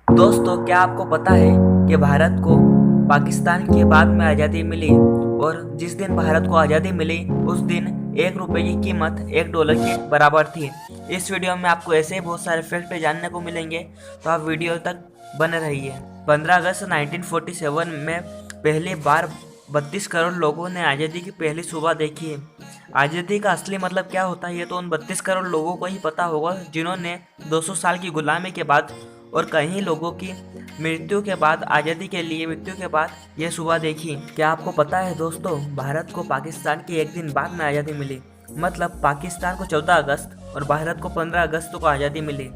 दोस्तों, क्या आपको पता है कि भारत को पाकिस्तान के बाद में आज़ादी मिली और जिस दिन भारत को आज़ादी मिली उस दिन 1 रुपये की कीमत $1 के बराबर थी। इस वीडियो में आपको ऐसे ही बहुत सारे फैक्ट जानने को मिलेंगे, तो आप वीडियो तक बने रहिए। 15 अगस्त 1947 में पहली बार 32 करोड़ लोगों ने आज़ादी की पहली सुबह देखी। आज़ादी का असली मतलब क्या होता है ये तो उन 32 करोड़ लोगों को ही पता होगा जिन्होंने 200 साल की गुलामी के बाद और कई लोगों की मृत्यु के बाद आज़ादी के लिए मृत्यु के बाद ये सुबह देखी। क्या आपको पता है दोस्तों, भारत को पाकिस्तान के एक दिन बाद में आज़ादी मिली। मतलब पाकिस्तान को 14 अगस्त और भारत को 15 अगस्त को आज़ादी मिली।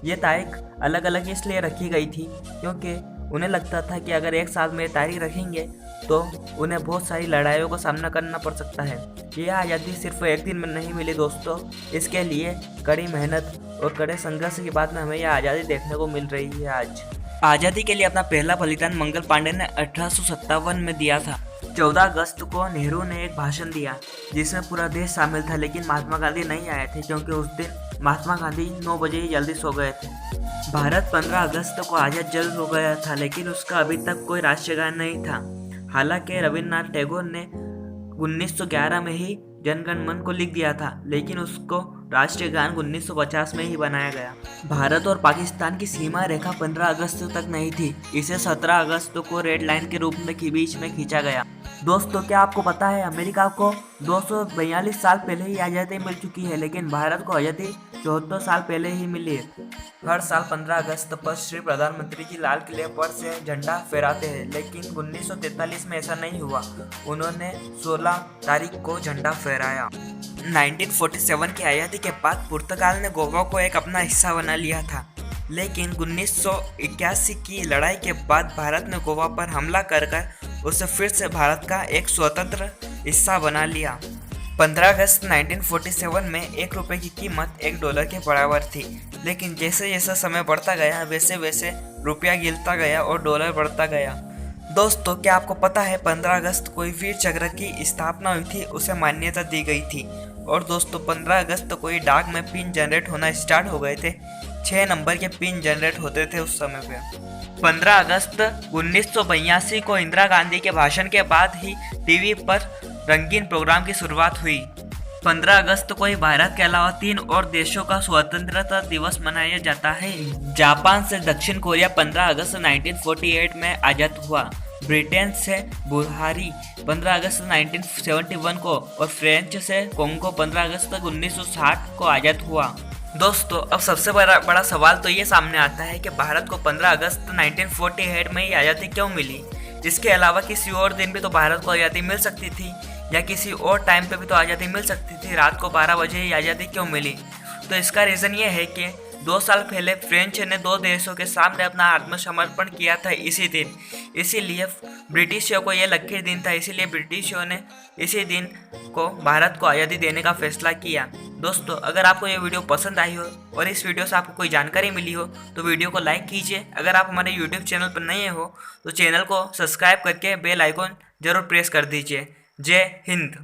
ये तारीख अलग अलग इसलिए रखी गई थी क्योंकि उन्हें लगता था कि अगर एक साथ में तारीख रखेंगे तो उन्हें बहुत सारी लड़ाइयों का सामना करना पड़ सकता है। यह आज़ादी सिर्फ एक दिन में नहीं मिली दोस्तों, इसके लिए कड़ी मेहनत और कड़े संघर्ष के बाद में हमें यह आज़ादी देखने को मिल रही है आज। आज़ादी के लिए अपना पहला बलिदान मंगल पांडे ने 1857 में दिया था। 14 अगस्त को नेहरू ने एक भाषण दिया जिसमें पूरा देश शामिल था, लेकिन महात्मा गांधी नहीं आए थे क्योंकि उस दिन महात्मा गांधी 9 बजे ही जल्दी सो गए थे। भारत 15 अगस्त को आज़ाद जल्द हो गया था, लेकिन उसका अभी तक कोई राष्ट्रीय गान नहीं था। हालांकि रविन्द्रनाथ टैगोर ने 1911 में ही जनगण मन को लिख दिया था, लेकिन उसको राष्ट्रीय गान 1950 में ही बनाया गया। भारत और पाकिस्तान की सीमा रेखा 15 अगस्त तक नहीं थी, इसे 17 अगस्त को रेड लाइन के रूप में बीच में खींचा गया। दोस्तों, क्या आपको पता है अमेरिका को 242 साल पहले ही आज़ादी मिल चुकी है, लेकिन भारत को आज़ादी 74 साल पहले ही मिली है। हर साल 15 अगस्त पर श्री प्रधानमंत्री जी लाल किले पर से झंडा फहराते हैं, लेकिन 1943 में ऐसा नहीं हुआ। उन्होंने 16 तारीख को झंडा फहराया। 1947 की आज़ादी के बाद पुर्तगाल ने गोवा को एक अपना हिस्सा बना लिया था, लेकिन 1981 की लड़ाई के बाद भारत ने गोवा पर हमला कर उसे फिर से भारत का एक स्वतंत्र हिस्सा बना लिया। 15 अगस्त 1947 में 1 रुपये की कीमत $1 के बराबर थी, लेकिन जैसे जैसे समय बढ़ता गया वैसे वैसे रुपया गिरता गया और डॉलर बढ़ता गया। दोस्तों, क्या आपको पता है 15 अगस्त को वीर चक्र की स्थापना हुई थी, उसे मान्यता दी गई थी। और दोस्तों, 15 अगस्त को डाक में पिन जनरेट होना स्टार्ट हो गए थे। 6 नंबर के पिन जनरेट होते थे उस समय पे। 15 अगस्त 1982 को इंदिरा गांधी के भाषण के बाद ही टीवी पर रंगीन प्रोग्राम की शुरुआत हुई। 15 अगस्त को ही भारत के अलावा 3 और देशों का स्वतंत्रता दिवस मनाया जाता है। जापान से दक्षिण कोरिया 15 अगस्त 1948 में आज़ाद हुआ। ब्रिटेन से बुहारी 15 अगस्त 1971 को और फ्रेंच से कोंगो 15 अगस्त 1960 को आज़ाद हुआ। दोस्तों, अब सबसे बड़ा सवाल तो ये सामने आता है कि भारत को 15 अगस्त 1948 में ही आज़ादी क्यों मिली। इसके अलावा किसी और दिन भी तो भारत को आज़ादी मिल सकती थी, या किसी और टाइम पे भी तो आज़ादी मिल सकती थी। रात को 12 बजे ही आज़ादी क्यों मिली? तो इसका रीज़न ये है कि 2 साल पहले फ्रेंच ने 2 देशों के सामने अपना आत्मसमर्पण किया था इसी दिन। इसीलिए ब्रिटिशों को यह लकीर दिन था, इसीलिए ब्रिटिशों ने इसी दिन को भारत को आज़ादी देने का फैसला किया। दोस्तों, अगर आपको ये वीडियो पसंद आई हो और इस वीडियो से आपको कोई जानकारी मिली हो तो वीडियो को लाइक कीजिए। अगर आप हमारे यूट्यूब चैनल पर नए हो तो चैनल को सब्सक्राइब करके बेल आइकॉन जरूर प्रेस कर दीजिए। जय हिंद।